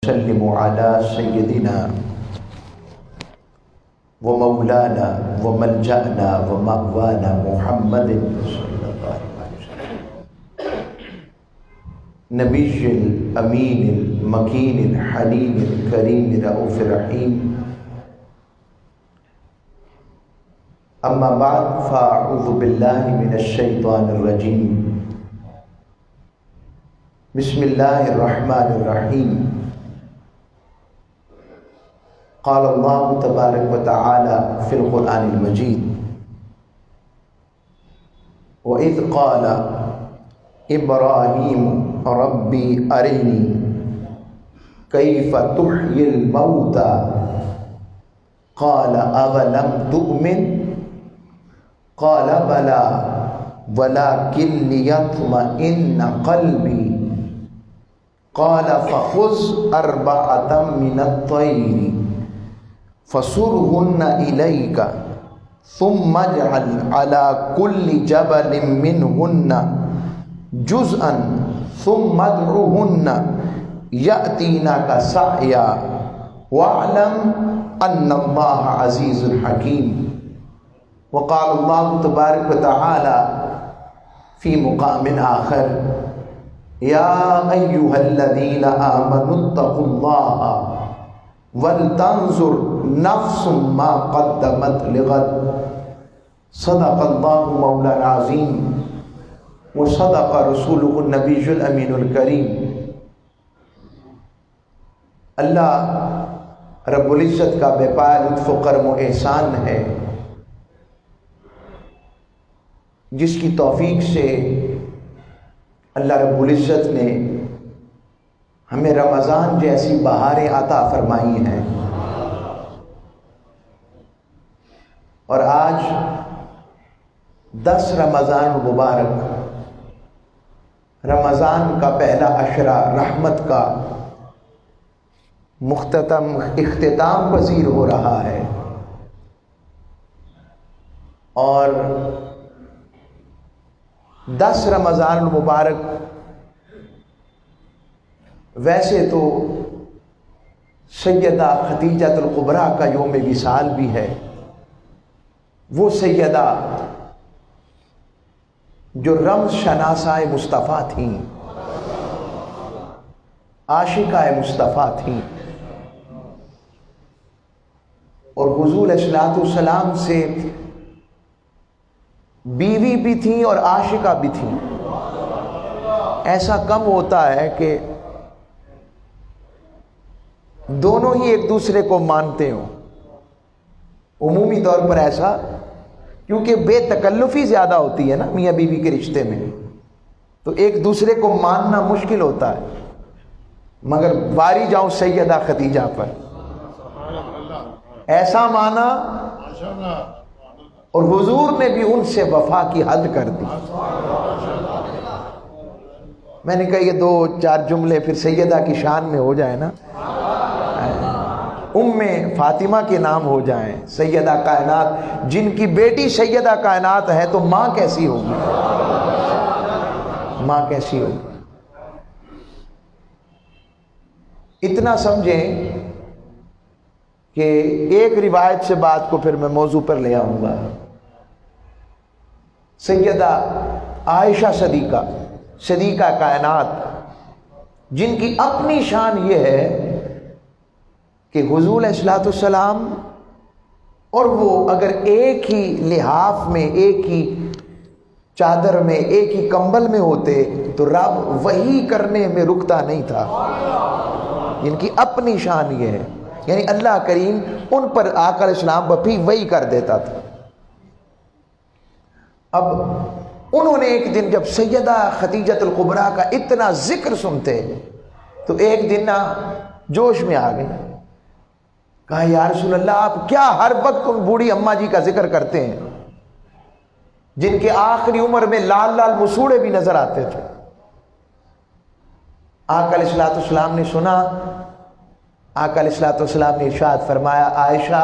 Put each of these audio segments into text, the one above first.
نسلم على سيدنا ومولانا وملجأنا ومأوانا محمد صلی اللہ علیہ وسلم نبی الامین المکین الحلیم الکریم رؤوف الرحیم. اما بعد فاعوذ باللہ من الشیطان الرجیم. بسم اللہ الرحمن الرحیم. قال اللہ تبارک و تعالی فی القرآن المجید وَإِذْ قَالَ إِبْرَاهِيمُ رَبِّي أَرِنِي كَيْفَ تُحْيِي الْمَوْتَى قَالَ أَوَلَمْ تُؤْمِنْ قَالَ بَلَى وَلَكِنْ لِيَطْمَئِنَّ قَلْبِي قَالَ فَخُذْ أَرْبَعَةً مِنَ الطَّيْرِ فَصُرْهُنَّ إِلَيْكَ ثُمَّ اجْعَلْ عَلَى كُلِّ جَبَلٍ مِّنْهُنَّ جُزْءًا ثُمَّ ادْعُهُنَّ يَأْتِينَكَ سَعْيًا وَاعْلَمْ أَنَّ اللَّهَ عَزِيزٌ حَكِيمٌ. وقال اللہ تبارک و تعالی فی مقام آخر یا ایہا الذین آمنوا اتقوا اللہ ولتنظر نفس ما قدمت لغد صدق اللہ مولانا العظیم وصدق رسولہ النبی الامین الکریم. اللہ رب العزت کا بے پایہ لطف و کرم و احسان ہے جس کی توفیق سے اللہ رب العزت نے ہمیں رمضان جیسی بہاریں عطا فرمائی ہیں، اور آج 10 رمضان مبارک، رمضان کا پہلا عشرہ رحمت کا اختتام پذیر ہو رہا ہے. اور 10 رمضان المبارک ویسے تو سیدہ خدیجہ الکبریٰ کا یوم وصال بھی ہے. وہ سیدہ جو رمز شناسہ مصطفیٰ تھیں، عاشقہ مصطفیٰ تھیں، اور حضور علیہ السلام سے بیوی بھی تھیں اور عاشقہ بھی تھیں. ایسا کم ہوتا ہے کہ دونوں ہی ایک دوسرے کو مانتے ہوں. عمومی طور پر ایسا، کیونکہ بے تکلفی زیادہ ہوتی ہے نا میاں بیوی کے رشتے میں، تو ایک دوسرے کو ماننا مشکل ہوتا ہے. مگر باری جاؤں سیدہ خدیجہ پر، ایسا مانا اور حضور نے بھی ان سے وفا کی حد کر دی. میں نے کہا یہ 2-4 جملے پھر سیدہ کی شان میں ہو جائے نا، ام فاطمہ کے نام ہو جائیں، سیدہ کائنات. جن کی بیٹی سیدہ کائنات ہے تو ماں کیسی ہوگی؟ ماں کیسی ہوگی؟ اتنا سمجھیں کہ ایک روایت سے بات کو پھر میں موضوع پر لے آؤں گا. سیدہ عائشہ صدیقہ کائنات، جن کی اپنی شان یہ ہے کہ حضور علیہ السلام اور وہ اگر ایک ہی لحاف میں، ایک ہی چادر میں، ایک ہی کمبل میں ہوتے تو رب وہی کرنے میں رکتا نہیں تھا. جن کی اپنی شان یہ ہے، یعنی اللہ کریم ان پر آقا علیہ السلام بھی وہی کر دیتا تھا. اب انہوں نے ایک دن جب سیدہ خدیجہ الکبریٰ کا اتنا ذکر سنتے تو ایک دن جوش میں آ گئے. کہا یا رسول اللہ، آپ کیا ہر وقت ان بوڑھی اماں جی کا ذکر کرتے ہیں جن کے آخری عمر میں لال لال مسوڑے بھی نظر آتے تھے؟ آقا علیہ السلام نے سنا. آقا علیہ السلام نے ارشاد فرمایا، عائشہ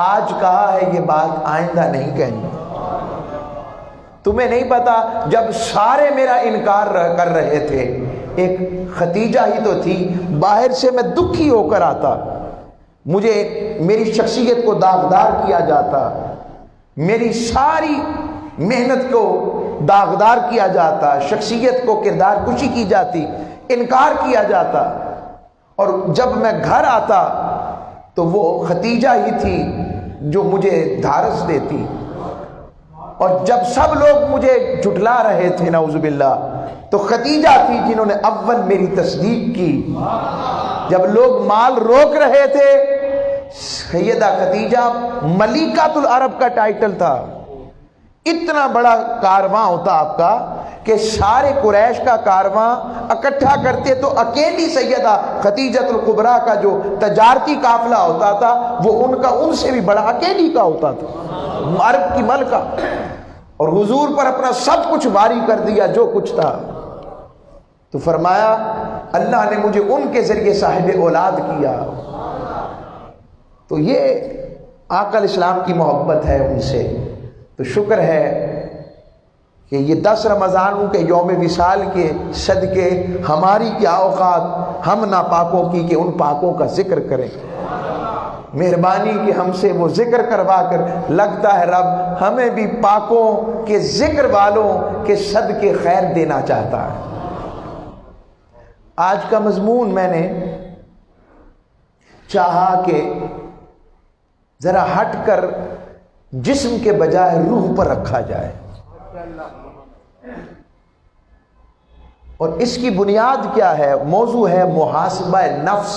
آج کہا ہے یہ بات آئندہ نہیں کہنی. تمہیں نہیں پتا جب سارے میرا انکار کر رہے تھے ایک خدیجہ ہی تو تھی، باہر سے میں دکھی ہو کر آتا، مجھے میری شخصیت کو داغدار کیا جاتا، میری ساری محنت کو داغدار کیا جاتا، شخصیت کو کردار کشی کی جاتی، انکار کیا جاتا، اور جب میں گھر آتا تو وہ خدیجہ ہی تھی جو مجھے دھارس دیتی، اور جب سب لوگ مجھے جھٹلا رہے تھے نعوذ باللہ تو خدیجہ تھی جنہوں نے اول میری تصدیق کی۔ جب لوگ مال روک رہے تھے، سیدہ خدیجہ، ملیکۃ العرب کا ٹائٹل تھا، اتنا بڑا کارواں ہوتا آپ کا کہ سارے قریش کا کارواں اکٹھا کرتے تو اکیلی سیدہ خدیجۃ الکبریٰ کا جو تجارتی قافلہ ہوتا تھا وہ ان سے بھی بڑا اکیلی کا ہوتا تھا، عرب کی ملکہ، اور حضور پر اپنا سب کچھ واری کر دیا جو کچھ تھا۔ تو فرمایا اللہ نے مجھے ان کے ذریعے صاحب اولاد کیا۔ تو یہ آقا الاسلام کی محبت ہے ان سے۔ تو شکر ہے کہ یہ 10 رمضانوں کے یوم وصال کے صدقے ہماری کیا اوقات ہم ناپاکوں کی کہ ان پاکوں کا ذکر کریں۔ مہربانی کہ ہم سے وہ ذکر کروا کر، لگتا ہے رب ہمیں بھی پاکوں کے ذکر والوں کے صدقے خیر دینا چاہتا ہے۔ آج کا مضمون میں نے چاہا کہ ذرا ہٹ کر جسم کے بجائے روح پر رکھا جائے، اور اس کی بنیاد کیا ہے؟ موضوع ہے محاسبہ نفس۔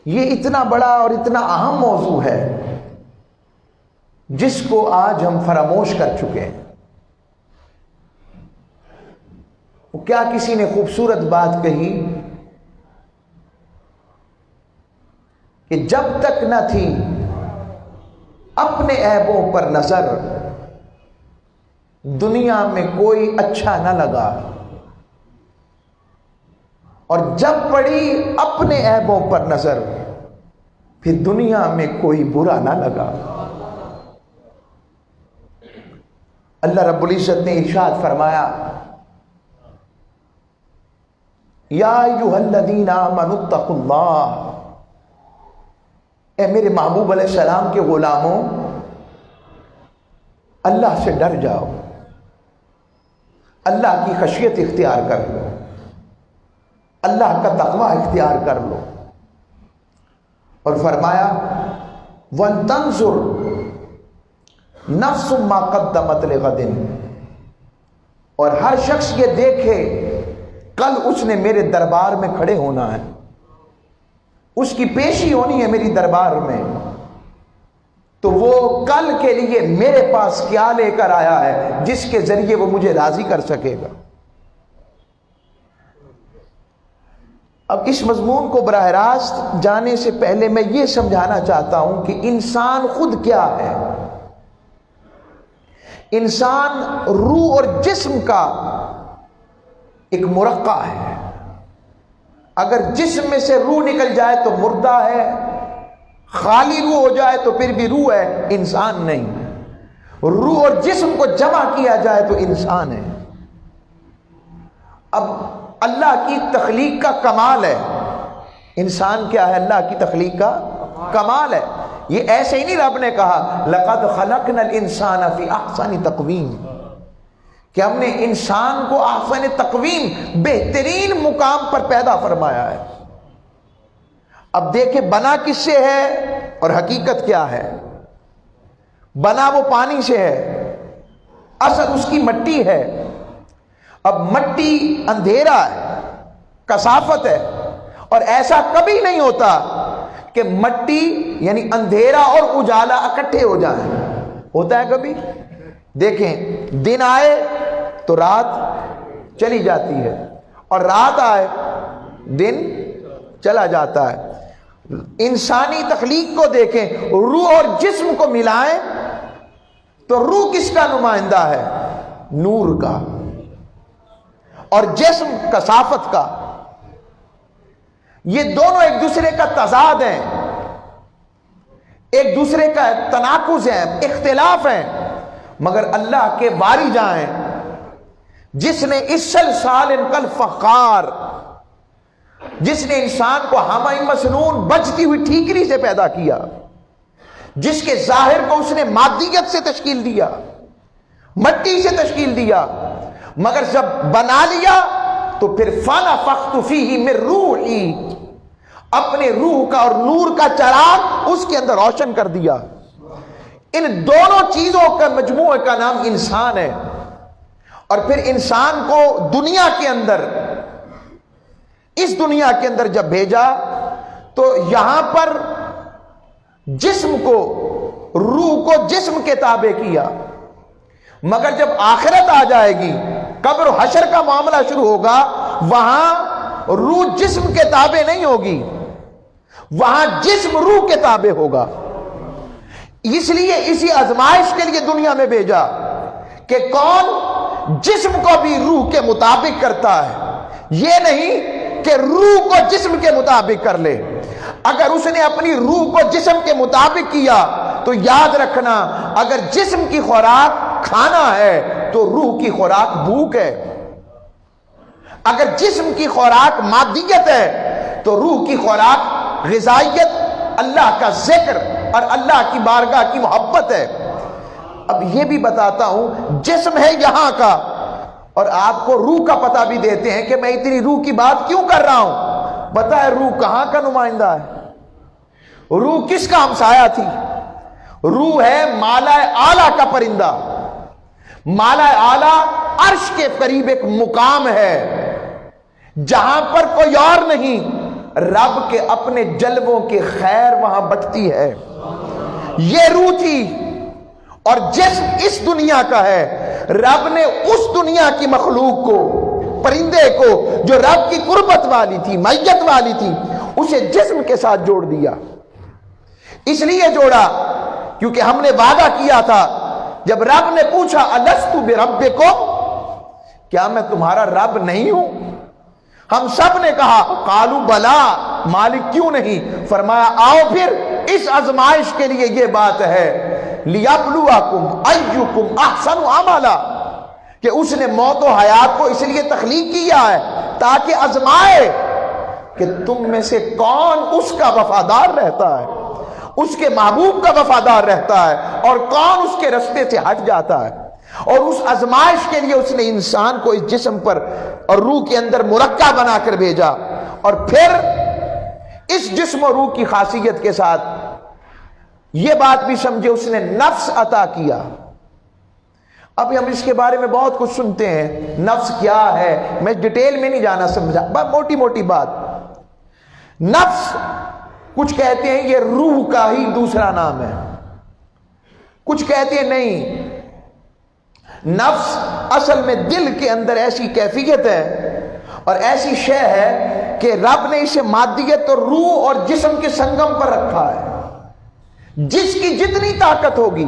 یہ اتنا بڑا اور اتنا اہم موضوع ہے جس کو آج ہم فراموش کر چکے ہیں۔ کیا کسی نے خوبصورت بات کہی کہ جب تک نہ تھی اپنے عیبوں پر نظر، دنیا میں کوئی اچھا نہ لگا، اور جب پڑی اپنے عیبوں پر نظر، پھر دنیا میں کوئی برا نہ لگا۔ اللہ رب العزت نے ارشاد فرمایا، یا ایھا الذین آمنوا اتقوا اللہ، اے میرے محبوب علیہ السلام کے غلاموں، اللہ سے ڈر جاؤ، اللہ کی خشیت اختیار کر لو، اللہ کا تقوی اختیار کر لو۔ اور فرمایا وَلْتَنْظُرْ نَفْسٌ مَا قَدَّمَتْ لِغَدٍ، اور ہر شخص یہ دیکھے کل اس نے میرے دربار میں کھڑے ہونا ہے، اس کی پیشی ہونی ہے میری دربار میں، تو وہ کل کے لیے میرے پاس کیا لے کر آیا ہے جس کے ذریعے وہ مجھے راضی کر سکے گا۔ اب اس مضمون کو براہ راست جانے سے پہلے میں یہ سمجھانا چاہتا ہوں کہ انسان خود کیا ہے۔ انسان روح اور جسم کا ایک مرقع ہے۔ اگر جسم میں سے روح نکل جائے تو مردہ ہے، خالی روح ہو جائے تو پھر بھی روح ہے، انسان نہیں۔ روح اور جسم کو جمع کیا جائے تو انسان ہے۔ اب اللہ کی تخلیق کا کمال ہے، انسان کیا ہے؟ اللہ کی تخلیق کا کمال ہے۔ یہ ایسے ہی نہیں رب نے کہا لَقَدْ خَلَقْنَا الْإِنسَانَ فِي أَحْسَنِ تَقْوِيمٍ، کہ ہم نے انسان کو احسن تقویم، بہترین مقام پر پیدا فرمایا ہے۔ اب دیکھیں بنا کس سے ہے اور حقیقت کیا ہے۔ بنا وہ پانی سے ہے، اصل اس کی مٹی ہے۔ اب مٹی اندھیرا ہے، کثافت ہے، اور ایسا کبھی نہیں ہوتا کہ مٹی یعنی اندھیرا اور اجالا اکٹھے ہو جائیں۔ ہوتا ہے کبھی؟ دیکھیں دن آئے تو رات چلی جاتی ہے، اور رات آئے دن چلا جاتا ہے۔ انسانی تخلیق کو دیکھیں، روح اور جسم کو ملائیں تو روح کس کا نمائندہ ہے؟ نور کا، اور جسم کثافت کا۔ یہ دونوں ایک دوسرے کا تضاد ہیں، ایک دوسرے کا تناقض ہے، اختلاف ہیں، مگر اللہ کے باری جائیں جس نے اسل سال کل فخار، جس نے انسان کو ہمہ مسنون بجتی ہوئی ٹھیکری سے پیدا کیا، جس کے ظاہر کو اس نے مادیت سے تشکیل دیا، مٹی سے تشکیل دیا، مگر جب بنا لیا تو پھر فنفخت فیہ من روحی، اپنے روح کا اور نور کا چراغ اس کے اندر روشن کر دیا۔ ان دونوں چیزوں کا مجموعہ کا نام انسان ہے۔ اور پھر انسان کو دنیا کے اندر، اس دنیا کے اندر جب بھیجا تو یہاں پر جسم کو، روح کو جسم کے تابع کیا، مگر جب آخرت آ جائے گی، قبر و حشر کا معاملہ شروع ہوگا، وہاں روح جسم کے تابع نہیں ہوگی، وہاں جسم روح کے تابع ہوگا۔ اس لیے اسی آزمائش کے لیے دنیا میں بھیجا کہ کون جسم کو بھی روح کے مطابق کرتا ہے، یہ نہیں کہ روح کو جسم کے مطابق کر لے۔ اگر اس نے اپنی روح کو جسم کے مطابق کیا تو یاد رکھنا، اگر جسم کی خوراک کھانا ہے تو روح کی خوراک بھوک ہے، اگر جسم کی خوراک مادیت ہے تو روح کی خوراک غذائیت، اللہ کا ذکر اور اللہ کی بارگاہ کی محبت ہے۔ اب یہ بھی بتاتا ہوں، جسم ہے یہاں کا، اور آپ کو روح کا پتہ بھی دیتے ہیں کہ میں اتنی روح کی بات کیوں کر رہا ہوں۔ پتہ ہے روح کہاں کا نمائندہ ہے؟ روح کس کا ہمسایہ تھی؟ روح ہے مالا اعلیٰ کا پرندہ۔ مالا اعلیٰ عرش کے قریب ایک مقام ہے جہاں پر کوئی اور نہیں، رب کے اپنے جلووں کی خیر وہاں بٹتی ہے، یہ روح تھی۔ اور جسم اس دنیا کا ہے، رب نے اس دنیا کی مخلوق کو، پرندے کو جو رب کی قربت والی تھی، میت والی تھی، اسے جسم کے ساتھ جوڑ دیا۔ اس لیے جوڑا کیونکہ ہم نے وعدہ کیا تھا، جب رب نے پوچھا الست بربکم، کیا میں تمہارا رب نہیں ہوں؟ ہم سب نے کہا قالوا بلا، مالک کیوں نہیں؟ فرمایا آؤ پھر اس آزمائش کے لیے یہ بات ہے، لیبلوکم ایکم احسن عملا، کہ اس نے موت و حیات کو اس لیے تخلیق کیا ہے تاکہ آزمائے کہ تم میں سے کون اس کا وفادار رہتا ہے، اس کے محبوب کا وفادار رہتا ہے، اور کون اس کے رستے سے ہٹ جاتا ہے۔ اور اس آزمائش کے لیے اس نے انسان کو اس جسم پر اور روح کے اندر مرکب بنا کر بھیجا، اور پھر اس جسم اور روح کی خاصیت کے ساتھ یہ بات بھی سمجھے اس نے نفس عطا کیا۔ ابھی ہم اس کے بارے میں بہت کچھ سنتے ہیں، نفس کیا ہے، میں ڈیٹیل میں نہیں جانا، سمجھا بس موٹی موٹی بات۔ نفس کچھ کہتے ہیں یہ روح کا ہی دوسرا نام ہے، کچھ کہتے ہیں نہیں، نفس اصل میں دل کے اندر ایسی کیفیت ہے اور ایسی شے ہے کہ رب نے اسے مادیت اور روح اور جسم کے سنگم پر رکھا ہے۔ جس کی جتنی طاقت ہوگی،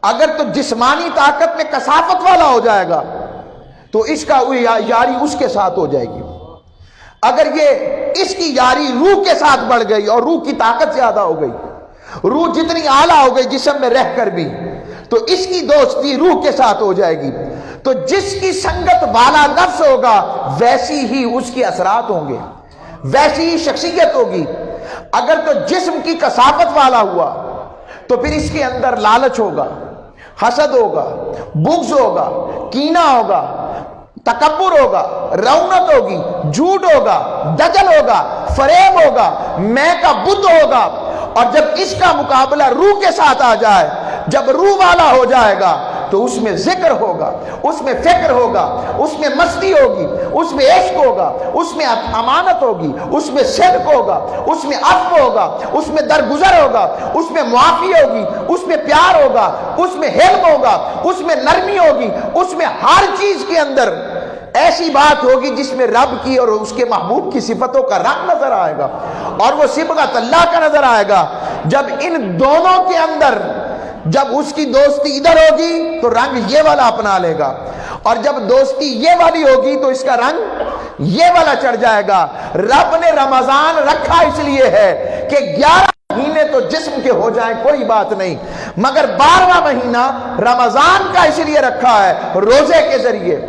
اگر تو جسمانی طاقت میں کثافت والا ہو جائے گا تو اس کا یاری اس کے ساتھ ہو جائے گی، اگر یہ اس کی یاری روح کے ساتھ بڑھ گئی اور روح کی طاقت زیادہ ہو گئی، روح جتنی اعلیٰ ہو گئی جسم میں رہ کر بھی، تو اس کی دوستی روح کے ساتھ ہو جائے گی۔ تو جس کی سنگت والا نفس ہوگا ویسی ہی اس کے اثرات ہوں گے، ویسی ہی شخصیت ہوگی۔ اگر تو جسم کی کثافت والا ہوا تو پھر اس کے اندر لالچ ہوگا، حسد ہوگا، بغض ہوگا، کینہ ہوگا، تکبر ہوگا، رونت ہوگی، جھوٹ ہوگا، دجل ہوگا، فریب ہوگا، میں کا بت ہوگا۔ اور جب اس کا مقابلہ روح کے ساتھ آ جائے، جب روح والا ہو جائے گا تو اس میں ذکر ہوگا، اس میں فکر ہوگا، اس میں مستی ہوگی، اس میں عشق ہوگا، اس میں امانت ہوگی، اس میں صدق ہوگا، اس میں عفو ہوگا، اس میں درگزر ہوگا، اس میں معافی ہوگی، اس میں پیار ہوگا، اس میں حلم ہوگا، اس میں نرمی ہوگی، اس میں ہر چیز کے اندر ایسی بات ہوگی جس میں رب کی اور اس کے محبوب کی صفتوں کا رنگ نظر آئے گا، اور وہ صبغت اللہ کا نظر آئے گا۔ جب ان دونوں کے اندر، جب اس کی دوستی ادھر ہوگی تو رنگ یہ والا اپنا لے گا، اور جب دوستی یہ والی ہوگی تو اس کا رنگ یہ والا چڑھ جائے گا۔ رب نے رمضان رکھا اس لیے ہے کہ 11 مہینے تو جسم کے ہو جائیں کوئی بات نہیں، مگر 12واں مہینہ رمضان کا اس لیے رکھا ہے روزے کے ذریعے،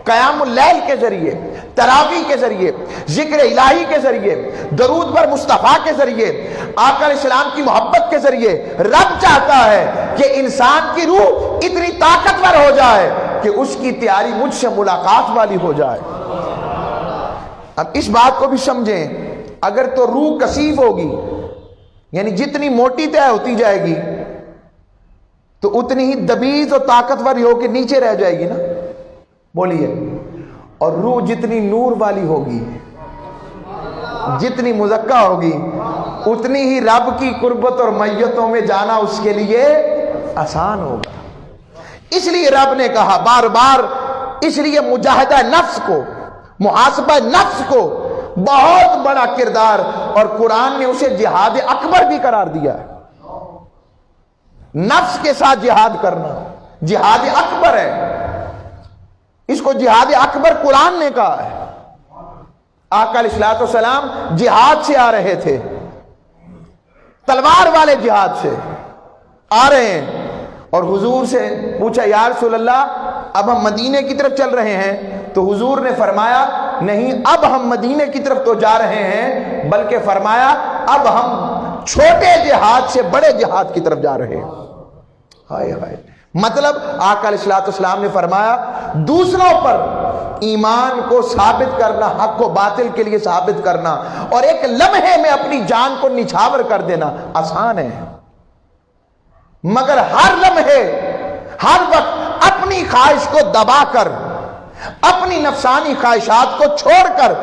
قیام اللیل کے ذریعے، تراویح کے ذریعے، ذکر الہی کے ذریعے، درود پر مصطفیٰ کے ذریعے، آقا علیہ السلام کی محبت کے ذریعے رب چاہتا ہے کہ انسان کی روح اتنی طاقتور ہو جائے کہ اس کی تیاری مجھ سے ملاقات والی ہو جائے۔ اب اس بات کو بھی سمجھیں، اگر تو روح کثیف ہوگی، یعنی جتنی موٹی طے ہوتی جائے گی تو اتنی ہی دبیز اور طاقتور ہو کے نیچے رہ جائے گی نا، بولیے۔ اور روح جتنی نور والی ہوگی، جتنی مزکہ ہوگی، اتنی ہی رب کی قربت اور میتوں میں جانا اس کے لیے آسان ہوگا۔ اس لیے رب نے کہا بار بار، اس لیے مجاہدہ نفس کو، محاسبہ نفس کو بہت بڑا کردار، اور قرآن نے اسے جہاد اکبر بھی قرار دیا ہے۔ نفس کے ساتھ جہاد کرنا جہاد اکبر ہے، اس کو جہاد اکبر قرآن نے کہا ہے۔ آقا علیہ السلام جہاد سے آ رہے تھے، تلوار والے جہاد سے آ رہے ہیں، اور حضور سے پوچھا یا رسول اللہ اب ہم مدینے کی طرف چل رہے ہیں؟ تو حضور نے فرمایا نہیں، اب ہم مدینے کی طرف تو جا رہے ہیں، بلکہ فرمایا اب ہم چھوٹے جہاد سے بڑے جہاد کی طرف جا رہے ہیں۔ ہائے ہائے، مطلب آقا علیہ السلام نے فرمایا دوسروں پر ایمان کو ثابت کرنا، حق کو باطل کے لیے ثابت کرنا، اور ایک لمحے میں اپنی جان کو نچھاور کر دینا آسان ہے، مگر ہر لمحے، ہر وقت اپنی خواہش کو دبا کر، اپنی نفسانی خواہشات کو چھوڑ کر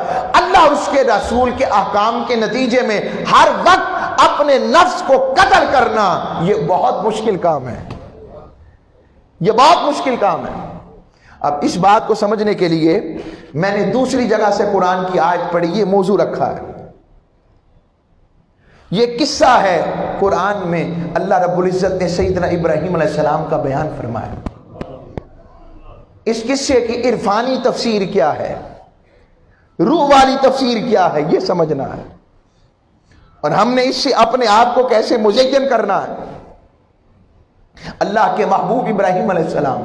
اللہ اس کے رسول کے احکام کے نتیجے میں ہر وقت اپنے نفس کو قتل کرنا، یہ بہت مشکل کام ہے، یہ بہت مشکل کام ہے۔ اب اس بات کو سمجھنے کے لیے میں نے دوسری جگہ سے قرآن کی آیت پڑھی، یہ موضوع رکھا ہے، یہ قصہ ہے قرآن میں اللہ رب العزت نے سیدنا ابراہیم علیہ السلام کا بیان فرمایا۔ اس قصے کی عرفانی تفسیر کیا ہے، روح والی تفسیر کیا ہے، یہ سمجھنا ہے، اور ہم نے اس سے اپنے آپ کو کیسے مزین کرنا ہے۔ اللہ کے محبوب ابراہیم علیہ السلام،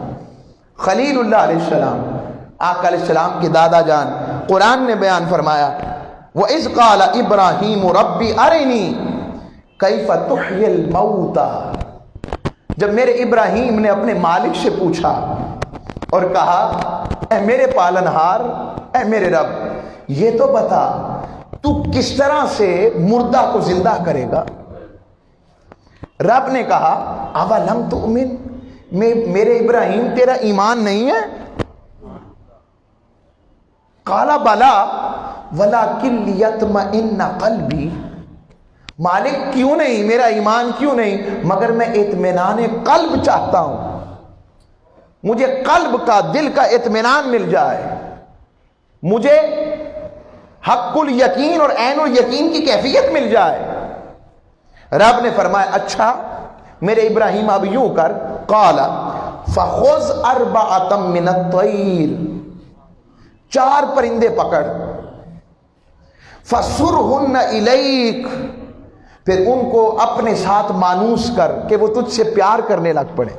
خلیل اللہ علیہ السلام، آقا علیہ السلام کے دادا جان، قرآن نے بیان فرمایا وَإِذْ قَالَ إِبْرَاهِيمُ رَبِّ أَرِنِي كَيْفَ تُحْيِي الْمَوْتَى، جب میرے ابراہیم نے اپنے مالک سے پوچھا اور کہا اے میرے پالنہار، اے میرے رب، یہ تو بتا تو کس طرح سے مردہ کو زندہ کرے گا۔ رب نے کہا اَوَلَمْ تُؤْمِنْ، میرے ابراہیم تیرا ایمان نہیں ہے؟ قَالَ بَلَا وَلَكِنْ لِيَطْمَئِنَّ قَلْبِي، مالک کیوں نہیں، میرا ایمان کیوں نہیں، مگر میں اطمینان قلب چاہتا ہوں، مجھے قلب کا، دل کا اطمینان مل جائے، مجھے حق الیقین اور عین الیقین کی کیفیت مل جائے۔ رب نے فرمایا اچھا میرے ابراہیم اب یوں کر، قال فخذ اربعۃ من الطیر، 4 پرندے پکڑ، فسرہن الیک، پھر ان کو اپنے ساتھ مانوس کر کہ وہ تجھ سے پیار کرنے لگ پڑے،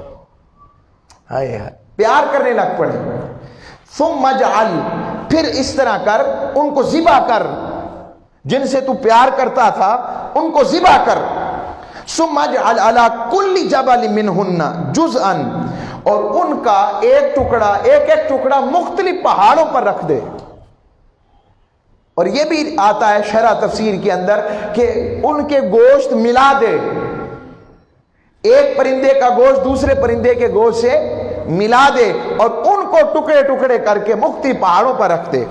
ہائے ہائے، پیار کرنے لگ پڑے۔ ثم اجعل، پھر اس طرح کر، ان کو ذبح کر، جن سے تو پیار کرتا تھا ان کو ذبح کر۔ ثم اجعل علی کل جبل منہن جزءا، اور ان کا ایک ٹکڑا، ایک ایک ٹکڑا مختلف پہاڑوں پر رکھ دے۔ اور یہ بھی آتا ہے شرح تفسیر کے اندر کہ ان کے گوشت ملا دے، ایک پرندے کا گوشت دوسرے پرندے کے گوشت سے ملا دے، اور ان کو ٹکڑے ٹکڑے کر کے مختلف پہاڑوں پر رکھ دے۔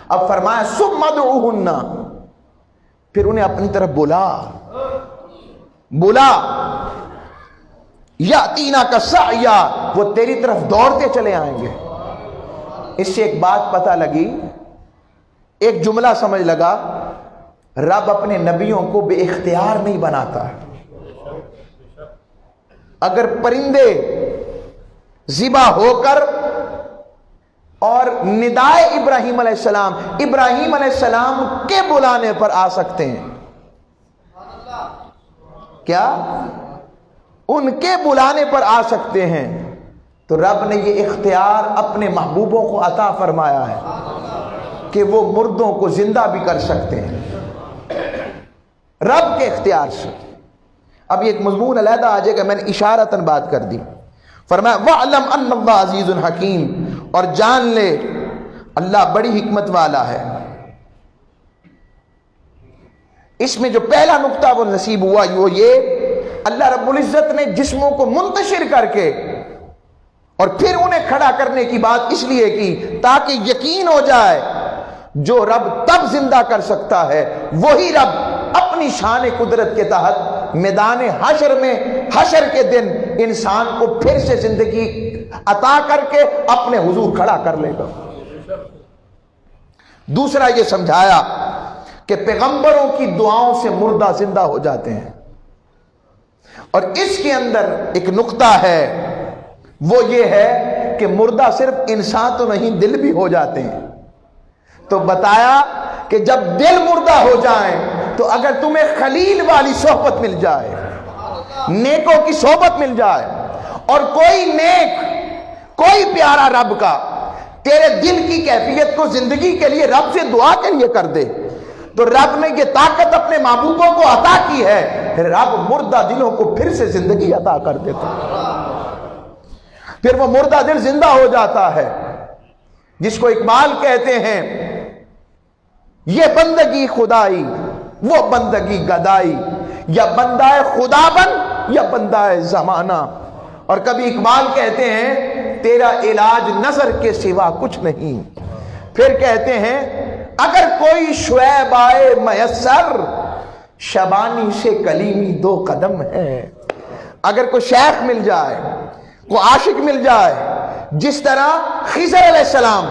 اب فرمایا ثم ادعوہن، پھر انہیں اپنی طرف بلا، یاتیناک سعیا، وہ تیری طرف دوڑتے چلے آئیں گے۔ اس سے ایک بات پتہ لگی، ایک جملہ سمجھ لگا، رب اپنے نبیوں کو بے اختیار نہیں بناتا۔ اگر پرندے ذبح ہو کر اور ندائے ابراہیم علیہ السلام کے بلانے پر آ سکتے ہیں، کیا ان کے بلانے پر آ سکتے ہیں، تو رب نے یہ اختیار اپنے محبوبوں کو عطا فرمایا ہے کہ وہ مردوں کو زندہ بھی کر سکتے ہیں رب کے اختیار سے۔ اب یہ ایک مضمون علیحدہ آ جائے گا، میں نے اشارتاً بات کر دی۔ فرمایا وَعْلَمْ أَنَّ اللَّهَ عَزِيزٌ حَكِيمٌ، اور جان لے اللہ بڑی حکمت والا ہے۔ اس میں جو پہلا نقطہ وہ نصیب ہوا وہ یہ، اللہ رب العزت نے جسموں کو منتشر کر کے اور پھر انہیں کھڑا کرنے کی بات اس لیے کی تاکہ یقین ہو جائے جو رب تب زندہ کر سکتا ہے وہی رب اپنی شان قدرت کے تحت میدان حشر میں، حشر کے دن انسان کو پھر سے زندگی عطا کر کے اپنے حضور کھڑا کر لے گا۔ دوسرا یہ سمجھایا کہ پیغمبروں کی دعاؤں سے مردہ زندہ ہو جاتے ہیں، اور اس کے اندر ایک نقطہ ہے وہ یہ ہے کہ مردہ صرف انسان تو نہیں دل بھی ہو جاتے ہیں۔ تو بتایا کہ جب دل مردہ ہو جائیں تو اگر تمہیں خلیل والی صحبت مل جائے، نیکوں کی صحبت مل جائے، اور کوئی نیک، کوئی پیارا رب کا تیرے دل کی کیفیت کو زندگی کے لیے رب سے دعا کے لیے کر دے، تو رب نے یہ طاقت اپنے محبوبوں کو عطا کی ہے، رب مردہ دلوں کو پھر سے زندگی عطا کر دیتا، پھر وہ مردہ دل زندہ ہو جاتا ہے، جس کو اقبال کہتے ہیں یہ بندگی خدائی وہ بندگی گدائی، یا بندہ خدا بن یا بندہ زمانہ۔ اور کبھی اقبال کہتے ہیں تیرا علاج نظر کے سوا کچھ نہیں، پھر کہتے ہیں اگر کوئی شعیب آئے میسر شبانی سے کلیمی 2 قدم ہے۔ اگر کوئی شیخ مل جائے، کوئی عاشق مل جائے، جس طرح خضر علیہ السلام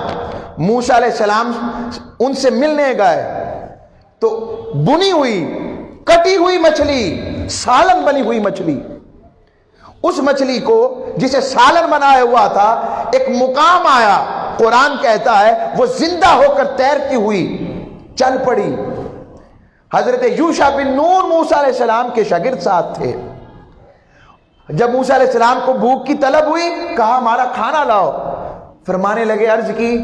موسیٰ علیہ السلام ان سے ملنے گئے تو بنی ہوئی کٹی ہوئی مچھلی، سالن بنی ہوئی مچھلی، اس مچھلی کو جسے سالن بنایا ہوا تھا ایک مقام آیا، قرآن کہتا ہے وہ زندہ ہو کر تیرتی ہوئی چل پڑی۔ حضرت یوشع بن نون موسیٰ علیہ السلام کے شاگرد ساتھ تھے، جب موسیٰ علیہ السلام کو بھوک کی طلب ہوئی کہا ہمارا کھانا لاؤ، فرمانے لگے، عرض کی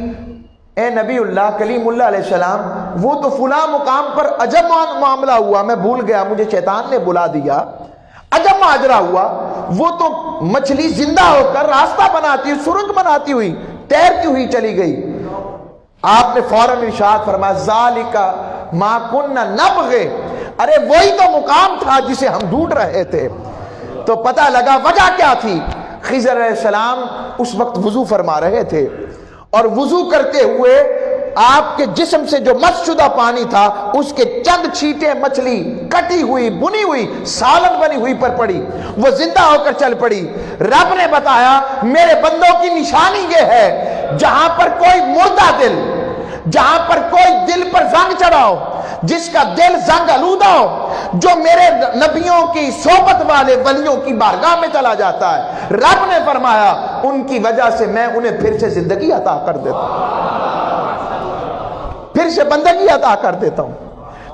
اے نبی اللہ کلیم اللہ علیہ السلام وہ تو فلاں مقام پر عجب معاملہ ہوا، میں بھول گیا، مجھے شیطان نے بلا دیا، عجب ماجرا ہوا، وہ تو مچھلی زندہ ہو کر راستہ بناتی ہوئی، سرنگ بناتی ہوئی تیرتی ہوئی چلی گئی۔ آپ نے فوراً ارشاد فرمایا ذالک ما کنا نبغی، ارے وہی تو مقام تھا جسے ہم ڈھونڈ رہے تھے۔ تو پتہ لگا وجہ کیا تھی، خضر علیہ السلام اس وقت وضو فرما رہے تھے، اور وضو کرتے ہوئے آپ کے جسم سے جو مس شدہ پانی تھا اس کے چند چھینٹے مچھلی کٹی ہوئی بنی ہوئی سالن بنی ہوئی پر پڑی، وہ زندہ ہو کر چل پڑی۔ رب نے بتایا میرے بندوں کی نشانی یہ ہے جہاں پر کوئی مردہ دل، جہاں پر کوئی دل پر زنگ چڑھا ہو، جس کا دل زنگ آلودہ ہو، جو میرے نبیوں کی صحبت والے ولیوں کی بارگاہ میں چلا جاتا ہے، رب نے فرمایا ان کی وجہ سے میں انہیں پھر سے زندگی عطا کر دیتا ہوں، پھر سے بندگی عطا کر دیتا ہوں،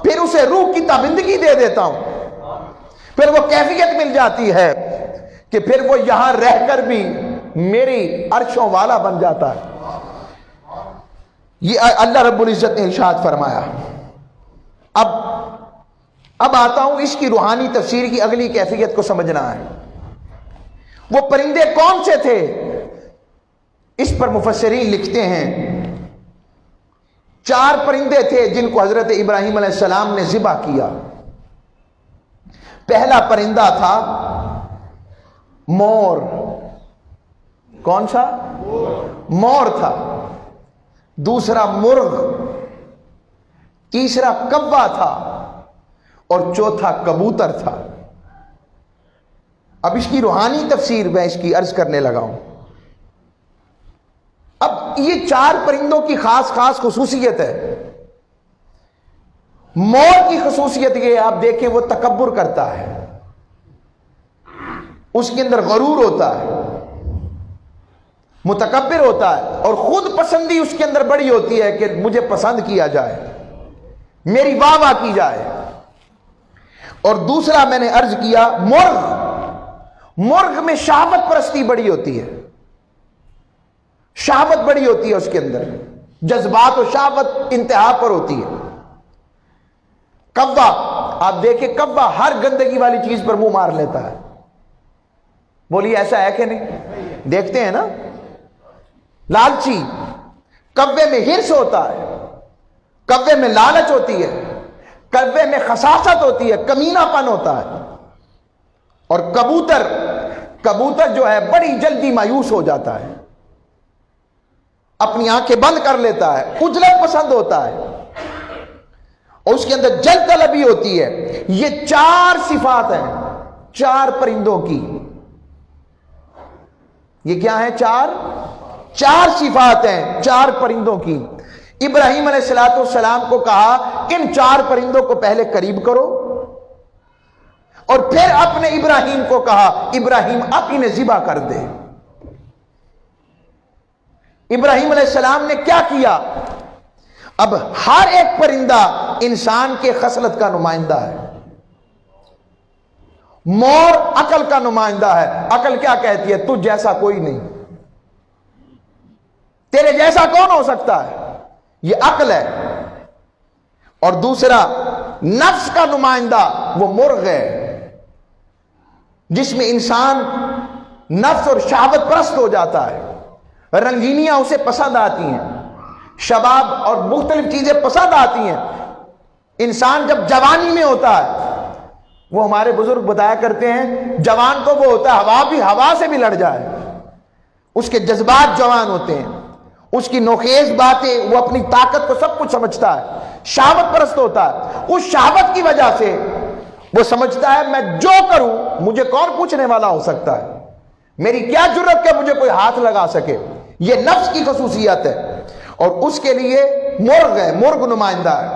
پھر اسے روح کی تابندگی دے دیتا ہوں، پھر وہ کیفیت مل جاتی ہے کہ پھر وہ یہاں رہ کر بھی میری عرشوں والا بن جاتا ہے۔ یہ اللہ رب العزت نے ارشاد فرمایا۔ اب آتا ہوں اس کی روحانی تفسیر کی اگلی کیفیت کو سمجھنا ہے۔ وہ پرندے کون سے تھے؟ اس پر مفسرین لکھتے ہیں 4 پرندے تھے جن کو حضرت ابراہیم علیہ السلام نے ذبح کیا۔ پہلا پرندہ تھا مور، کون سا؟ مور تھا، دوسرا مرغ، تیسرا کوا تھا، اور چوتھا کبوتر تھا۔ اب اس کی روحانی تفسیر میں اس کی عرض کرنے لگا ہوں۔ اب یہ 4 پرندوں کی خاص خاص خصوصیت ہے۔ مور کی خصوصیت یہ آپ دیکھیں وہ تکبر کرتا ہے، اس کے اندر غرور ہوتا ہے، متکبر ہوتا ہے، اور خود پسندی اس کے اندر بڑی ہوتی ہے کہ مجھے پسند کیا جائے، میری واہ واہ کی جائے۔ اور دوسرا میں نے عرض کیا مرغ میں شہوت پرستی بڑی ہوتی ہے، شہوت بڑی ہوتی ہے اس کے اندر، جذبات و شہوت انتہا پر ہوتی ہے۔ کوا، آپ دیکھیں کوا ہر گندگی والی چیز پر منہ مار لیتا ہے، بولیے ایسا ہے کہ نہیں؟ دیکھتے ہیں نا، لالچی، کوے میں ہرس ہوتا ہے، کوے میں لالچ ہوتی ہے، کوے میں خساست ہوتی ہے، کمینہ پن ہوتا ہے۔ اور کبوتر جو ہے بڑی جلدی مایوس ہو جاتا ہے، اپنی آنکھیں بند کر لیتا ہے، اجلت پسند ہوتا ہے، اور اس کے اندر جل طلبی ہوتی ہے۔ یہ 4 صفات ہیں 4 پرندوں کی۔ یہ کیا ہیں؟ 4 صفات ہیں 4 پرندوں کی۔ ابراہیم علیہ السلام کو کہا ان 4 پرندوں کو پہلے قریب کرو، اور پھر اپنے ابراہیم کو کہا ابراہیم اب انہیں ذبح کر دے۔ ابراہیم علیہ السلام نے کیا کیا؟ اب ہر ایک پرندہ انسان کے خصلت کا نمائندہ ہے۔ مور عقل کا نمائندہ ہے۔ عقل کیا کہتی ہے؟ تجھ جیسا کوئی نہیں، تیرے جیسا کون ہو سکتا ہے؟ یہ عقل ہے۔ اور دوسرا نفس کا نمائندہ وہ مرغ ہے، جس میں انسان نفس اور شہوت پرست ہو جاتا ہے، رنگینیاں اسے پسند آتی ہیں، شباب اور مختلف چیزیں پسند آتی ہیں۔ انسان جب جوانی میں ہوتا ہے، وہ ہمارے بزرگ بتایا کرتے ہیں جوان تو وہ ہوتا ہے ہوا سے بھی لڑ جائے، اس کے جذبات جوان ہوتے ہیں، اس کی نوخیز باتیں، وہ اپنی طاقت کو سب کچھ سمجھتا ہے، شہوت پرست ہوتا ہے۔ اس شہوت کی وجہ سے وہ سمجھتا ہے میں جو کروں مجھے کون پوچھنے والا ہو سکتا ہے، میری کیا جرت کہ مجھے کوئی ہاتھ لگا سکے۔ یہ نفس کی خصوصیت ہے، اور اس کے لیے مرغ ہے، مرغ نمائندہ ہے۔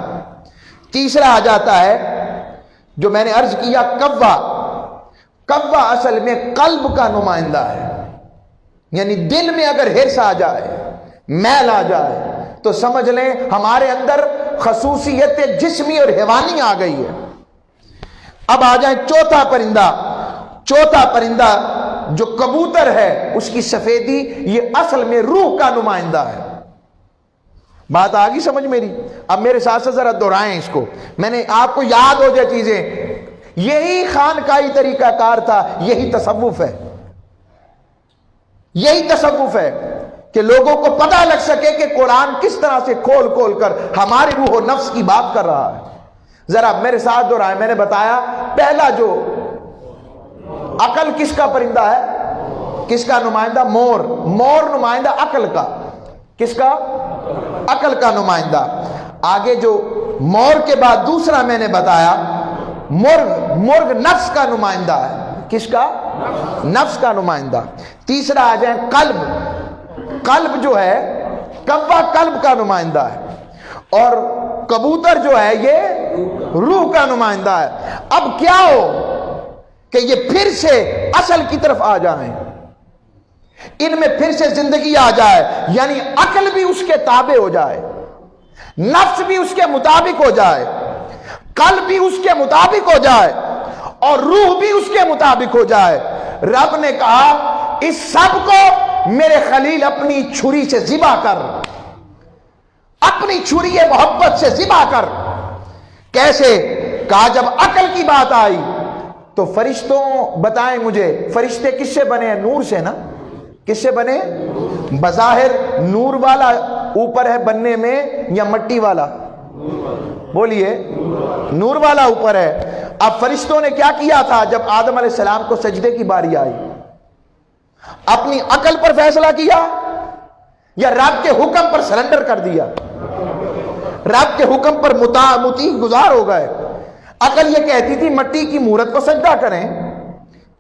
تیسرا آ جاتا ہے جو میں نے عرض کیا کوا اصل میں قلب کا نمائندہ ہے، یعنی دل میں اگر ہرس آ جائے، میل آ جائے، تو سمجھ لیں ہمارے اندر خصوصیت جسمی اور حیوانی آ گئی ہے۔ اب آ جائیں چوتھا پرندہ جو کبوتر ہے، اس کی سفیدی، یہ اصل میں روح کا نمائندہ ہے۔ بات آگی سمجھ میری؟ اب میرے ساتھ سے ذرا دہرائیں اس کو، میں نے آپ کو یاد ہو جائے چیزیں۔ یہی خانقاہی طریقہ کار تھا، یہی تصوف ہے، یہی تصوف ہے کہ لوگوں کو پتہ لگ سکے کہ قرآن کس طرح سے کھول کھول کر ہماری روح و نفس کی بات کر رہا ہے۔ ذرا میرے ساتھ دہرائیں، میں نے بتایا پہلا جو عقل کس کا پرندہ ہے، کس کا نمائندہ؟ مور نمائندہ عقل کا، کس کا؟ عقل کا نمائندہ۔ آگے جو مور کے بعد دوسرا میں نے بتایا مرغ نفس کا نمائندہ ہے، کس کا؟ نفس کا نمائندہ۔ تیسرا آ جائیں قلب جو ہے کوا قلب کا نمائندہ ہے، اور کبوتر جو ہے یہ روح کا نمائندہ ہے۔ اب کیا ہو کہ یہ پھر سے اصل کی طرف آ جائیں، ان میں پھر سے زندگی آ جائے، یعنی عقل بھی اس کے تابع ہو جائے، نفس بھی اس کے مطابق ہو جائے، قلب بھی اس کے مطابق ہو جائے، اور روح بھی اس کے مطابق ہو جائے۔ رب نے کہا اس سب کو میرے خلیل اپنی چھری سے ذبح کر، اپنی چھری محبت سے ذبح کر۔ کیسے؟ کہا جب عقل کی بات آئی تو فرشتوں، بتائیں مجھے فرشتے کس سے بنے ہیں؟ نور سے نا؟ کس سے بنے؟ بظاہر نور والا اوپر ہے بننے میں یا مٹی والا؟ بولیے، نور والا اوپر ہے۔ اب فرشتوں نے کیا کیا تھا جب آدم علیہ السلام کو سجدے کی باری آئی؟ اپنی عقل پر فیصلہ کیا یا رب کے حکم پر سرنڈر کر دیا؟ رب کے حکم پر مطیع گزار ہو گئے۔ عقل یہ کہتی تھی مٹی کی مورت کو سجدہ کریں،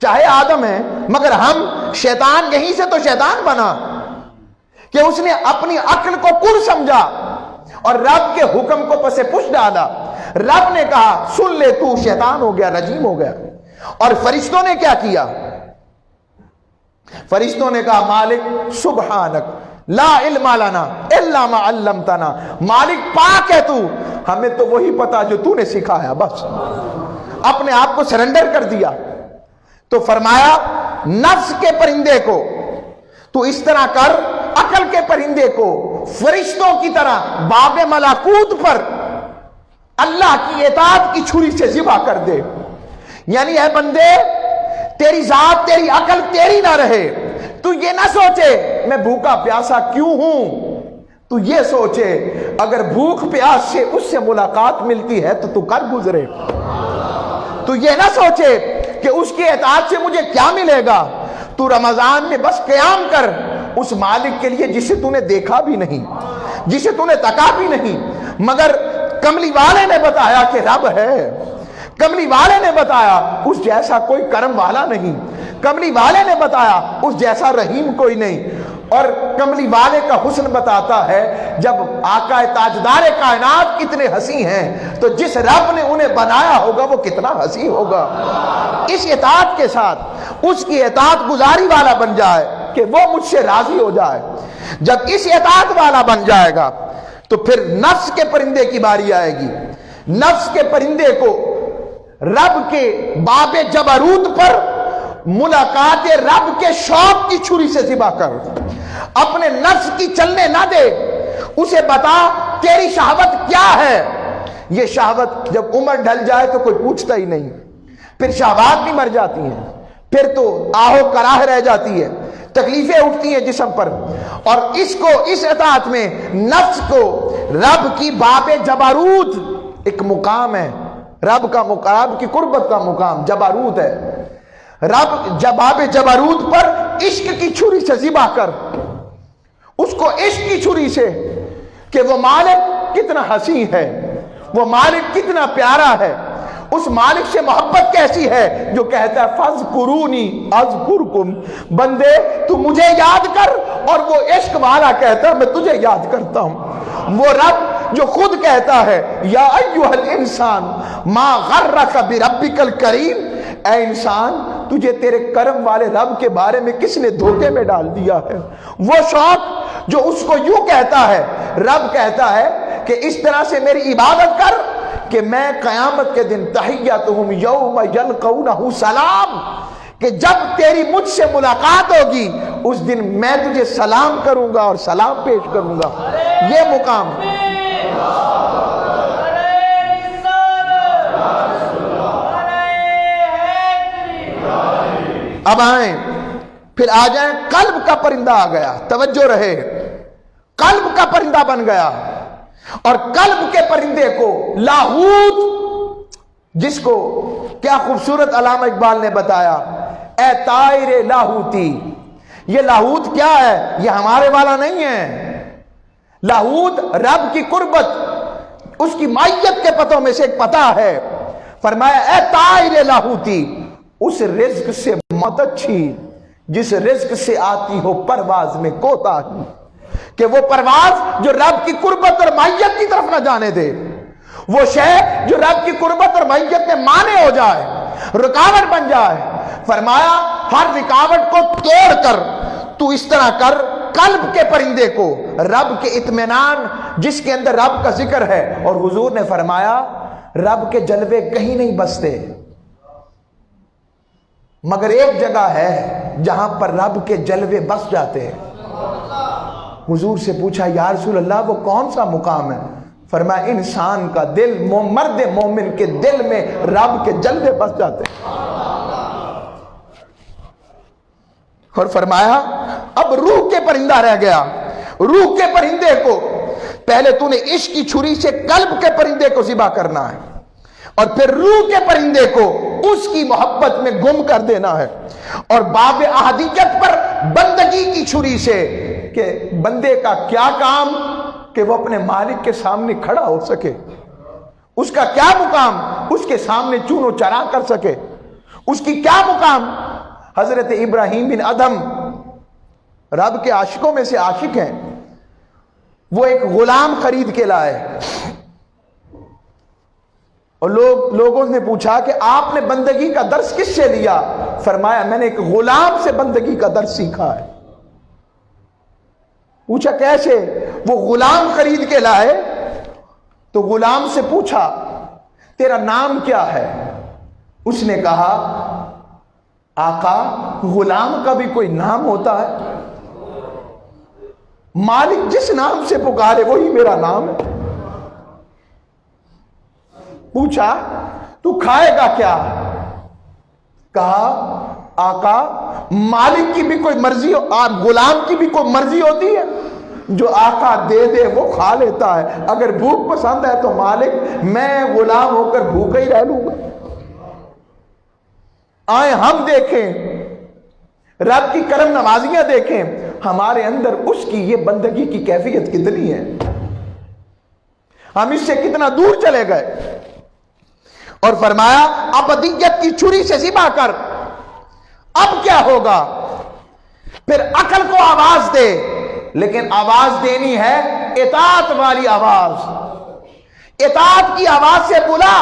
چاہے آدم ہے، مگر ہم شیطان یہیں سے تو شیطان بنا کہ اس نے اپنی عقل کو کل سمجھا اور رب کے حکم کو پس پش ڈالا۔ رب نے کہا سن لے تو شیطان ہو گیا، رجیم ہو گیا۔ اور فرشتوں نے کیا کیا؟ فرشتوں نے کہا مالک سبحانک لا علم لنا الا ما علمتنا، مالک پاک ہے تو، ہمیں تو وہی پتا جو تو نے سکھایا، بس اپنے آپ کو سرنڈر کر دیا۔ تو فرمایا نفس کے پرندے کو تو اس طرح کر عقل کے پرندے کو فرشتوں کی طرح باب ملکوت پر اللہ کی اطاعت کی چھری سے ذبح کر دے. یعنی اے بندے تیری ذات تیری عقل تیری نہ رہے. تو یہ نہ سوچے میں بھوکا پیاسا کیوں ہوں, تو یہ سوچے اگر بھوک پیاس سے اس سے ملاقات ملتی ہے تو کر گزرے. تو یہ نہ سوچے کہ اس کی اطاعت سے مجھے کیا ملے گا. تو رمضان میں بس قیام کر اس مالک کے لیے جسے تو نے دیکھا بھی نہیں, جسے تو نے تکا بھی نہیں, مگر کملی والے نے بتایا کہ رب ہے. کملی والے نے بتایا اس جیسا کوئی کرم والا نہیں. کملی والے نے بتایا اس جیسا رحیم کوئی نہیں. اور کملی والے کا حسن بتاتا ہے جب آقا تاجدار کائنات کتنے ہنسی ہیں تو جس رب نے انہیں بنایا ہوگا وہ کتنا ہنسی ہوگا. اس اطاعت کے ساتھ اس کی اطاعت گزاری والا بن جائے کہ وہ مجھ سے راضی ہو جائے. جب اس اطاعت والا بن جائے گا تو پھر نفس کے پرندے کی باری آئے گی. نفس کے پرندے کو رب کے باب جبروت پر ملاقات رب کے شوق کی چھری سے ذبح کر. اپنے نفس کی چلنے نہ دے, اسے بتا تیری شہوت کیا ہے. یہ شہوت جب عمر ڈھل جائے تو کوئی پوچھتا ہی نہیں, پھر شہوات بھی مر جاتی ہیں, پھر تو آہو کراہ رہ جاتی ہے, تکلیفیں اٹھتی ہیں جسم پر. اور اس اطاعت میں نفس کو رب کی باب جبروت ایک مقام ہے, رب کی قربت کا مقام جبروت ہے. رب باب جبروت پر عشق کی چھری سے ذبح کر, اس کو عشق کی چھری سے کہ وہ مالک کتنا حسین ہے, وہ مالک کتنا پیارا ہے. اس مالک سے محبت کیسی ہے جو کہتا ہے فَاذْكُرُونِي أَذْكُرْكُمْ, بندے تو مجھے یاد کر, اور وہ عشق والا کہتا ہے میں تجھے یاد کرتا ہوں. وہ رب جو خود کہتا ہے یا ایھا الانسان ما غرک بربک الکریم, اے انسان تجھے تیرے کرم والے رب کے بارے میں کس نے دھوکے میں ڈال دیا ہے. وہ شوق جو اس کو یوں کہتا ہے, رب کہتا ہے کہ اس طرح سے میری عبادت کر کہ میں قیامت کے دن تحیتہم یوم یلقونہ سلام, کہ جب تیری مجھ سے ملاقات ہوگی اس دن میں تجھے سلام کروں گا اور سلام پیش کروں گا. یہ مقام اب آئیں پھر آ جائیں قلب کا پرندہ آ گیا. توجہ رہے, قلب کا پرندہ بن گیا. اور قلب کے پرندے کو لاہوت, جس کو کیا خوبصورت علامہ اقبال نے بتایا, اے طائر لاہوتی. یہ لاہوت کیا ہے, یہ ہمارے والا نہیں ہے. لاہوت رب کی قربت, اس کی مائیت کے پتوں میں سے ایک پتہ ہے. فرمایا اے طائر لاہوتی, اس رزق سے مت اچھی جس رزق سے آتی ہو پرواز میں کوتاہی, کہ وہ پرواز جو رب کی قربت اور مائیت کی طرف نہ جانے دے, وہ شے جو رب کی قربت اور مائیت میں مانے ہو جائے, رکاوٹ بن جائے. فرمایا ہر رکاوٹ کو توڑ کر تو اس طرح کر قلب کے پرندے کو رب کے اطمینان جس کے اندر رب کا ذکر ہے. اور حضور نے فرمایا رب کے جلوے کہیں نہیں بستے, مگر ایک جگہ ہے جہاں پر رب کے جلوے بس جاتے ہیں. حضور سے پوچھا یا رسول اللہ وہ کون سا مقام ہے؟ فرمایا انسان کا دل, مرد مومن کے دل میں رب کے جلوے بس جاتے ہیں. اور فرمایا اب روح کے پرندہ رہ گیا. روح کے پرندے کو پہلے تو نے عشق کی چھری سے قلب کے پرندے کو ذبح کرنا ہے, اور پھر روح کے پرندے کو اس کی محبت میں گم کر دینا ہے. اور باب احدیت پر بندگی کی چھری سے کہ بندے کا کیا کام کہ وہ اپنے مالک کے سامنے کھڑا ہو سکے, اس کا کیا مقام اس کے سامنے چون و چرا کر سکے, اس کی کیا مقام. حضرت ابراہیم بن ادم رب کے عاشقوں میں سے عاشق ہیں. وہ ایک غلام خرید کے لائے, اور لوگوں نے پوچھا کہ آپ نے بندگی کا درس کس سے لیا؟ فرمایا میں نے ایک غلام سے بندگی کا درس سیکھا ہے. پوچھا کیسے؟ وہ غلام خرید کے لائے تو غلام سے پوچھا تیرا نام کیا ہے؟ اس نے کہا آقا غلام کا بھی کوئی نام ہوتا ہے؟ مالک جس نام سے پکارے وہی میرا نام ہے۔ پوچھا تو کھائے گا کیا؟ کہا آقا مالک کی بھی کوئی مرضی ہو، غلام کی بھی کوئی مرضی ہوتی ہے؟ جو آقا دے دے وہ کھا لیتا ہے، اگر بھوک پسند ہے تو مالک میں غلام ہو کر بھوکا ہی رہ لوں گا۔ آئے ہم دیکھیں، رب کی کرم نوازیاں دیکھیں، ہمارے اندر اس کی یہ بندگی کی کیفیت کتنی ہے، ہم اس سے کتنا دور چلے گئے۔ اور فرمایا ابدیت کی چھری سے ذبح کر، اب کیا ہوگا؟ پھر عقل کو آواز دے، لیکن آواز دینی ہے اطاعت والی آواز، اطاعت کی آواز سے بلا۔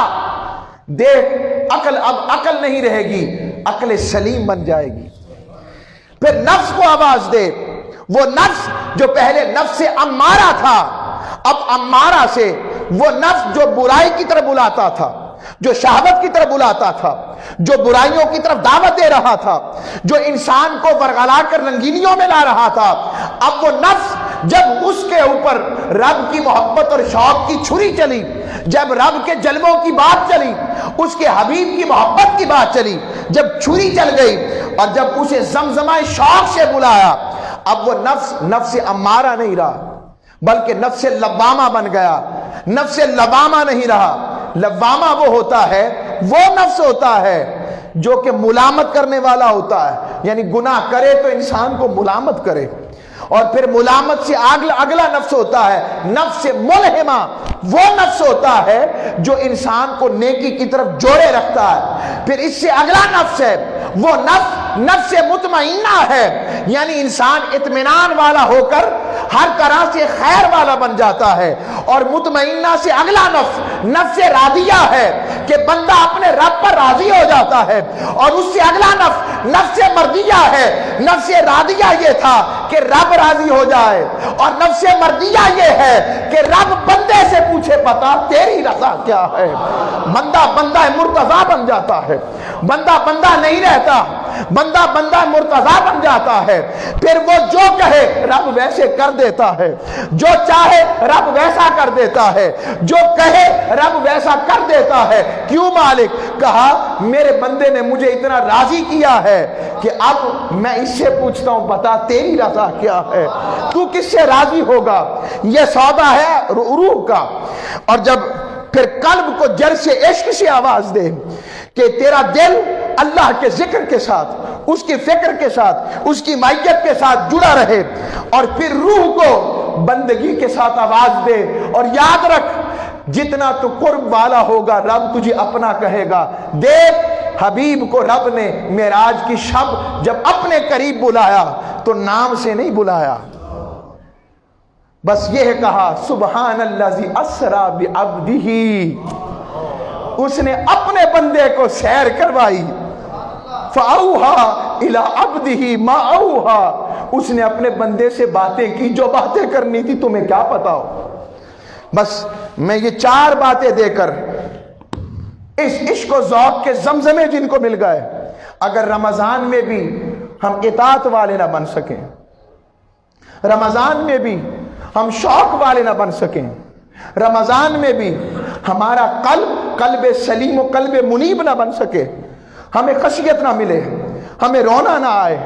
دیکھ عقل اب عقل نہیں رہے گی، عقل سلیم بن جائے گی۔ پھر نفس کو آواز دے، وہ نفس جو پہلے نفس امارہ تھا، اب امارہ سے وہ نفس جو برائی کی طرف بلاتا تھا، جو شہوت کی طرف بلاتا تھا، جو برائیوں کی طرف دعوت دے رہا تھا، جو انسان کو ورگلا کر رنگینیوں میں لا رہا تھا، اب وہ نفس جب اس کے اوپر رب کی محبت اور شوق کی چھری چلی، جب رب کے جلووں کی بات چلی، اس کے حبیب کی محبت کی بات چلی، جب چھری چل گئی اور جب اسے زمزمہ شوق سے بلایا، اب وہ نفس امارہ نہیں رہا بلکہ نفس لوامہ بن گیا۔ نفس لوامہ نہیں رہا، لوامہ وہ ہوتا ہے، وہ نفس ہوتا ہے جو کہ ملامت کرنے والا ہوتا ہے، یعنی گناہ کرے تو انسان کو ملامت کرے، اور پھر ملامت سے اگلا نفس ہوتا ہے نفس ملہمہ، وہ نفس ہوتا ہے جو انسان کو نیکی کی طرف جوڑے رکھتا ہے۔ پھر اس سے اگلا نفس ہے، وہ نفس مطمئنہ ہے، یعنی انسان اطمینان والا ہو کر ہر طرح سے خیر والا بن جاتا ہے۔ اور مطمئنہ سے اگلا نفس راضیہ ہے کہ بندہ اپنے رب پر راضی ہو جاتا ہے، اور اس سے اگلا نفس مردیہ ہے۔ نفس راضیہ یہ تھا کہ رب راضی ہو جائے، اور نفس مردیہ یہ ہے کہ رب بندے سے پوچھے بتا تیری رضا کیا ہے۔ بندہ مرتضی بن جاتا ہے، بندہ نہیں رہتا، بندہ مرتضی بن جاتا ہے۔ پھر وہ جو کہے رب ویسے کر دیتا ہے، جو چاہے رب ویسا کر دیتا ہے، جو کہے رب ویسا کر دیتا ہے۔ کیوں مالک؟ کہا میرے بندے نے مجھے اتنا راضی کیا ہے کہ اب میں اس سے پوچھتا ہوں بتا تیری رضا کیا ہے، تو کس سے راضی ہوگا؟ یہ سودا ہے روح کا۔ اور جب پھر قلب کو جڑ سے عشق سے آواز دے کہ تیرا دل اللہ کے ذکر کے ساتھ، اس کی فکر کے ساتھ، اس کی معیت کے ساتھ جڑا رہے، اور پھر روح کو بندگی کے ساتھ آواز دے، اور یاد رکھ جتنا تو قرب والا ہوگا رب تجھے اپنا کہے گا۔ دیکھ حبیب کو رب نے معراج کی شب جب اپنے قریب بلایا تو نام سے نہیں بلایا، بس یہ کہا سبحان الذی اسریٰ بعبدہ، اس نے اپنے بندے کو سیر کروائی۔ فَأَوْحَىٰ إِلَىٰ عَبْدِهِ مَا أَوْحَىٰ، اس نے اپنے بندے سے باتیں کی جو باتیں کرنی تھی، تمہیں کیا پتا ہو۔ بس میں یہ 4 باتیں دے کر اس عشق و ذوق کے زمزمے جن کو مل گئے، اگر رمضان میں بھی ہم اطاعت والے نہ بن سکیں، رمضان میں بھی ہم شوق والے نہ بن سکیں، رمضان میں بھی ہمارا قلب سلیم و قلب منیب نہ بن سکے، ہمیں خشیت نہ ملے، ہمیں رونا نہ آئے،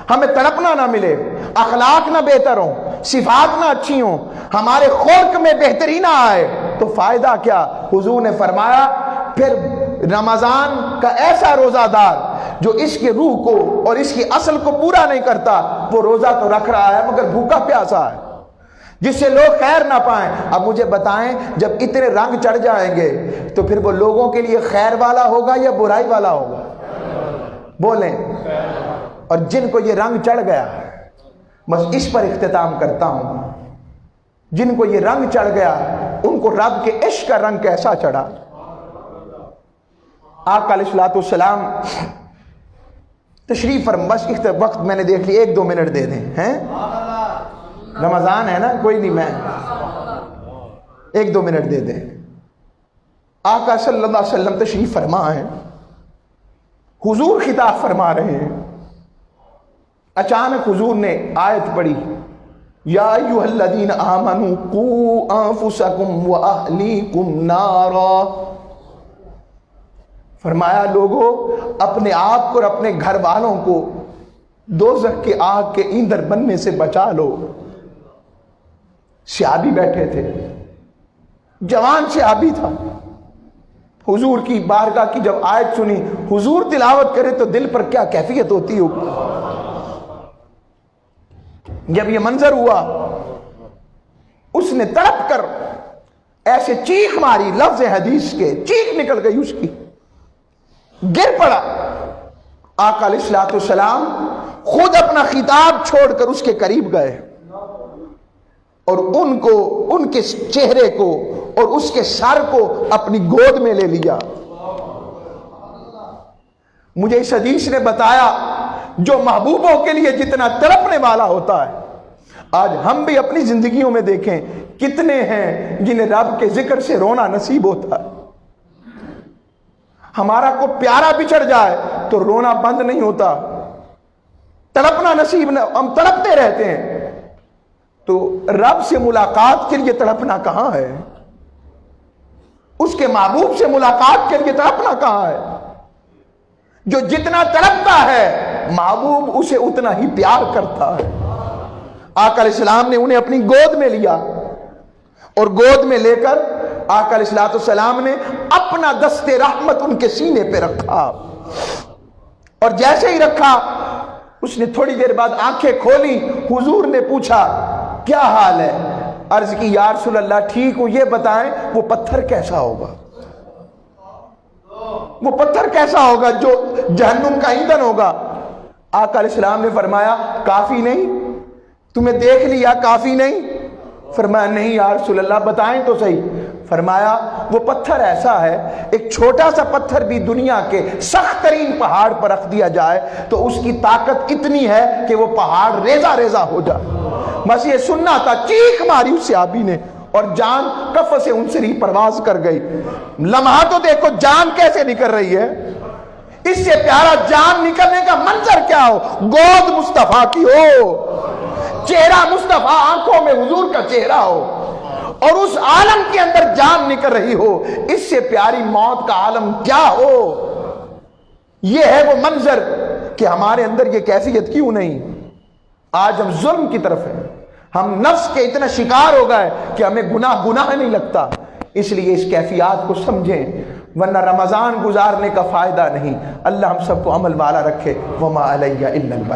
ہمیں تڑپنا نہ ملے، اخلاق نہ بہتر ہوں، صفات نہ اچھی ہوں، ہمارے خلق میں بہتری نہ آئے، تو فائدہ کیا؟ حضور نے فرمایا پھر رمضان کا ایسا روزہ دار جو اس کی روح کو اور اس کی اصل کو پورا نہیں کرتا، وہ روزہ تو رکھ رہا ہے مگر بھوکا پیاسا ہے، جس سے لوگ خیر نہ پائیں۔ اب مجھے بتائیں جب اتنے رنگ چڑھ جائیں گے تو پھر وہ لوگوں کے لیے خیر والا ہوگا یا برائی والا ہوگا؟ بولیں۔ اور جن کو یہ رنگ چڑھ گیا، بس اس پر اختتام کرتا ہوں، جن کو یہ رنگ چڑھ گیا ان کو رب کے عشق کا رنگ کیسا چڑھا۔ آقا علیہ الصلوۃ والسلام تشریف فرما، بس وقت میں نے دیکھ لی، 1-2 منٹ دے دیں، ہیں رمضان ہے نا، کوئی نہیں، میں 1-2 منٹ دے دیں۔ آقا صلی اللہ علیہ وسلم تشریف فرما ہے، حضور خطاب فرما رہے ہیں، اچانک حضور نے آیت پڑھی یا ایھا الذین آمنوا قوا انفسکم واہلیکم نارا، فرمایا لوگو اپنے آپ کو اور اپنے گھر والوں کو دوزخ کی آگ کے ایندھن بننے سے بچا لو۔ صحابی بیٹھے تھے، جوان صحابی تھا، حضور کی بارگاہ کی جب آیت سنی، حضور تلاوت کرے تو دل پر کیا کیفیت ہوتی ہو۔ جب یہ منظر ہوا اس نے تڑپ کر ایسے چیخ ماری، لفظ حدیث کے چیخ نکل گئی اس کی، گر پڑا۔ آقا علیہ الصلوۃ والسلام خود اپنا خطاب چھوڑ کر اس کے قریب گئے اور ان کے چہرے کو اور اس کے سر کو اپنی گود میں لے لیا۔ مجھے اس حدیث نے بتایا جو محبوبوں کے لیے جتنا تڑپنے والا ہوتا ہے، آج ہم بھی اپنی زندگیوں میں دیکھیں کتنے ہیں جنہیں رب کے ذکر سے رونا نصیب ہوتا ہے۔ ہمارا کو پیارا بچھڑ جائے تو رونا بند نہیں ہوتا، تڑپنا نصیب نہ، ہم تڑپتے رہتے ہیں۔ تو رب سے ملاقات کے لیے تڑپنا کہاں ہے؟ اس کے محبوب سے ملاقات کے لیے تڑپنا کہاں ہے؟ جو جتنا تڑپتا ہے محبوب اسے اتنا ہی پیار کرتا ہے۔ آقا علیہ السلام نے انہیں اپنی گود میں لیا اور گود میں لے کر آقا علیہ الصلوۃ والسلام نے اپنا دست رحمت ان کے سینے پہ رکھا، اور جیسے ہی رکھا اس نے تھوڑی دیر بعد آنکھیں کھولی۔ حضور نے پوچھا کیا حال ہے؟ عرض کی یا رسول اللہ ٹھیک ہوں، یہ بتائیں وہ پتھر کیسا ہوگا؟ وہ پتھر کیسا ہوگا جو جہنم کا ایندھن ہوگا؟ آقا علیہ السلام نے فرمایا کافی نہیں؟ تمہیں دیکھ لیا کافی نہیں؟ فرمایا نہیں یا رسول اللہ بتائیں تو صحیح۔ فرمایا وہ پتھر ایسا ہے، ایک چھوٹا سا پتھر بھی دنیا کے سخت ترین پہاڑ پر رکھ دیا جائے تو اس کی طاقت اتنی ہے کہ وہ پہاڑ ریزہ ریزہ ہو جائے۔ بس یہ سننا تھا، چیخ ماری اس صحابی نے اور جان کف سے انصری پرواز کر گئی۔ لمحہ تو دیکھو جان کیسے نکل رہی ہے، اس سے پیارا جان نکلنے کا منظر کیا ہو؟ گود مصطفیٰ کی ہو، چہرہ مصطفیٰ، آنکھوں میں حضور کا چہرہ ہو اور اس عالم کے اندر جان نکل رہی ہو، اس سے پیاری موت کا عالم کیا ہو؟ یہ ہے وہ منظر کہ ہمارے اندر یہ کیفیت کیوں نہیں؟ آج ہم ظلم کی طرف ہیں، ہم نفس کے اتنا شکار ہو گئے کہ ہمیں گناہ نہیں لگتا۔ اس لیے اس کیفیات کو سمجھیں، ورنہ رمضان گزارنے کا فائدہ نہیں۔ اللہ ہم سب کو عمل والا رکھے۔ وما علیہ الا البلاغ۔